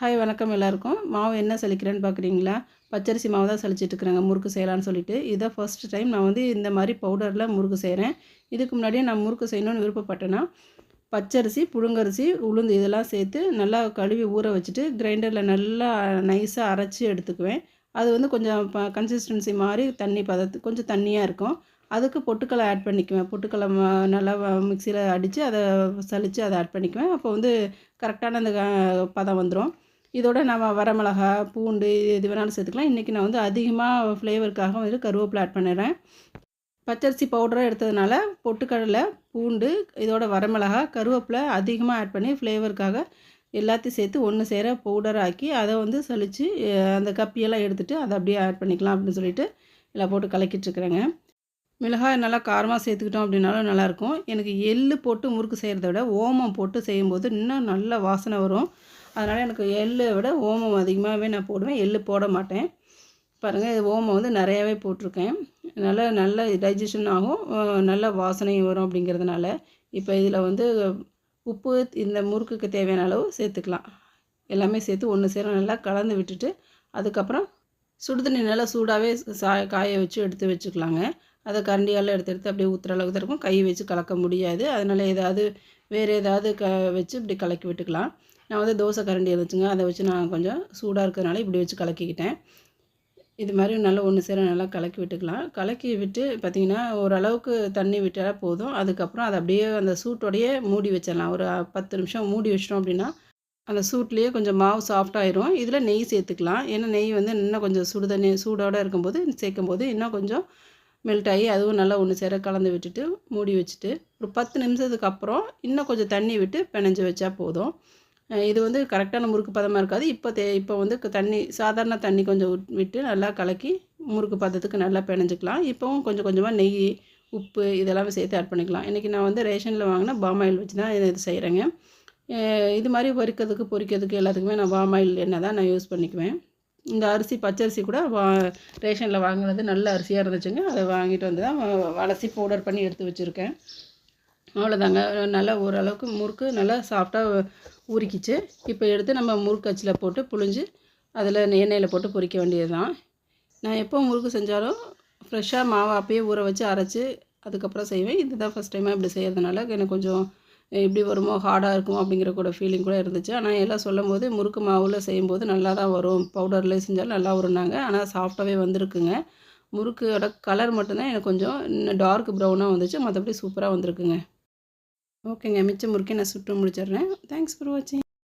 Hi வணக்கம் எல்லாருக்கும். மாவு என்ன சலிக்கிறேன்னு பார்க்குறீங்களா? பச்சரிசி மாவு தான் சலிச்சிட்டு இருக்கிறேங்க முறுக்கு செய்யலான்னு சொல்லிட்டு. இதான் ஃபர்ஸ்ட் டைம் நான் வந்து இந்த மாதிரி பவுடரில் முறுக்கு செய்கிறேன். இதுக்கு முன்னாடியே நான் முறுக்கு செய்யணும்னு விருப்பப்பட்டேன்னா, பச்சரிசி, புழுங்கரிசி, உளுந்து இதெல்லாம் சேர்த்து நல்லா கழுவி ஊற வச்சுட்டு கிரைண்டரில் நல்லா நைஸாக அரைச்சி எடுத்துக்குவேன். அது வந்து கொஞ்சம் கன்சிஸ்டன்சி மாதிரி தண்ணி கொஞ்சம் தண்ணியாக இருக்கும். அதுக்கு பொட்டுக்கல்லை ஆட் பண்ணிக்குவேன். பொட்டுக்கல்லை நல்லா மிக்சியில் அடித்து அதை சலித்து அதை ஆட் பண்ணிக்குவேன். அப்போ வந்து கரெக்டான அந்த பதம் வந்துடும். இதோட நம்ம வரமிளகா, பூண்டு எது வேணாலும் சேர்த்துக்கலாம். இன்றைக்கி நான் வந்து அதிகமாக ஃப்ளேவருக்காக வந்து கருவேப்பிலை ஆட் பண்ணிடுறேன். பச்சரிசி பவுடராக எடுத்ததுனால பொட்டுக்கடலை, பூண்டு, இதோட வரமிளகா, கருவேப்பிலை அதிகமாக ஆட் பண்ணி ஃப்ளேவருக்காக எல்லாத்தையும் சேர்த்து ஒன்று சேர பவுடர் ஆக்கி அதை வந்து சலித்து அந்த கப்பியெல்லாம் எடுத்துகிட்டு அதை அப்படியே ஆட் பண்ணிக்கலாம் அப்படின்னு சொல்லிட்டு எல்லாம் போட்டு கலக்கிட்டுருக்குறேங்க. மிளகாய் நல்லா காரமாக சேர்த்துக்கிட்டோம் அப்படின்னாலும் நல்லாயிருக்கும். எனக்கு எள்ளு போட்டு முறுக்கு செய்கிறத விட ஓமம் போட்டு செய்யும்போது இன்னும் நல்ல வாசனை வரும். அதனால் எனக்கு எள்ளை விட ஓமம் அதிகமாகவே நான் போடுவேன். எள்ளு போட மாட்டேன். பாருங்கள், ஓமம் வந்து நிறையாவே போட்டிருக்கேன். நல்ல டைஜஷன் ஆகும், நல்ல வாசனையும் வரும் அப்படிங்கிறதுனால. இப்போ இதில் வந்து உப்பு இந்த முறுக்குக்கு தேவையான அளவு சேர்த்துக்கலாம். எல்லாமே சேர்த்து ஒன்று சேர நல்லா கலந்து விட்டுட்டு அதுக்கப்புறம் சுடுதண்ணி நல்லா சூடாகவே காய வச்சு எடுத்து வச்சுக்கலாங்க. அதை கரண்டியால் எடுத்து அப்படியே ஊற்றுற அளவுக்கு தான் இருக்கும். கை வச்சு கலக்க முடியாது. அதனால் வேறு ஏதாவது வச்சு இப்படி கலக்கி விட்டுக்கலாம். நான் வந்து தோசை கரண்டி இருந்துச்சுங்க, அதை வச்சு நான் கொஞ்சம் சூடாக இருக்கிறதுனால இப்படி வச்சு கலக்கிக்கிட்டேன். இது மாதிரி நல்லா ஒன்று சேர நல்லா கலக்கி விட்டுக்கலாம். கலக்கி விட்டு பார்த்திங்கன்னா ஓரளவுக்கு தண்ணி விட்டால் போதும். அதுக்கப்புறம் அதை அப்படியே அந்த சூட்டோடையே மூடி வச்சிடலாம். ஒரு 10 நிமிஷம் மூடி வச்சிட்டோம் அப்படின்னா அந்த சூட்லேயே கொஞ்சம் மாவு சாஃப்டாயிரும். இதில் நெய் சேர்த்துக்கலாம். ஏன்னா நெய் வந்து இன்னும் கொஞ்சம் சுடுதண்ணி சூடோடு இருக்கும்போது சேர்க்கும்போது இன்னும் கொஞ்சம் மெல்ட் ஆகி அதுவும் நல்லா ஒன்று சேர கலந்து விட்டுட்டு மூடி வச்சுட்டு ஒரு 10 நிமிஷத்துக்கு அப்புறம் இன்னும் கொஞ்சம் தண்ணி விட்டு பிணைஞ்சு வச்சா போதும். இது வந்து கரெக்டான முறுக்கு பதமாக இருக்காது. இப்போ வந்து சாதாரண தண்ணி கொஞ்சம் விட்டு நல்லா கலக்கி முறுக்கு பதத்துக்கு நல்லா பிணைஞ்சிக்கலாம். இப்போவும் கொஞ்சம் கொஞ்சமாக நெய், உப்பு இதெல்லாமே சேர்த்து ஆட் பண்ணிக்கலாம். இன்றைக்கி நான் வந்து ரேஷனில் வாங்கினா பாம் ஆயில் வச்சு தான் இது செய்கிறேங்க. இது மாதிரி பொரிக்கிறதுக்கு எல்லாத்துக்குமே நான் பாம் ஆயில் எண்ணெய் தான் நான் யூஸ் பண்ணிக்குவேன். இந்த அரிசி பச்சரிசி கூட ரேஷனில் வாங்கினது நல்ல அரிசியாக இருந்துச்சுங்க. அதை வாங்கிட்டு வந்து தான் அலசி பவுடர் பண்ணி எடுத்து வச்சுருக்கேன். அவ்வளோதாங்க. நல்லா ஓரளவுக்கு முறுக்கு நல்லா சாஃப்டாக ஊறிக்கிச்சு. இப்போ எடுத்து நம்ம முறுக்கு அச்சில் போட்டு புழிஞ்சு அதில் எண்ணெயில் போட்டு பொரிக்க வேண்டியது தான். நான் எப்போ முறுக்கு செஞ்சாலும் ஃப்ரெஷ்ஷாக மாவை அப்பயே ஊற வச்சு அரைச்சி அதுக்கப்புறம் செய்வேன். இதுதான் ஃபஸ்ட் டைமாக இப்படி செய்கிறதுனால எனக்கு கொஞ்சம் எப்படி வருமோ, ஹார்டாக இருக்குமோ அப்படிங்கிற கூட ஃபீலிங் கூட இருந்துச்சு. ஆனால் எல்லாம் சொல்லும்போது முறுக்கு மாவில் செய்யும்போது நல்லா தான் வரும், பவுடரில் செஞ்சாலும் நல்லா வரும்னாங்க. ஆனால் சாஃப்டாகவே வந்திருக்குங்க. முறுக்கோட கலர் மட்டும்தான் எனக்கு கொஞ்சம் இன்னும் டார்க் ப்ரௌனாக வந்துச்சு. மற்றபடி சூப்பராக வந்திருக்குங்க. ஓகேங்க, மிச்ச முறுக்கே நான் சுட்டு முடிச்சிடுறேன். தேங்க்ஸ் ஃபார் வாட்சிங்.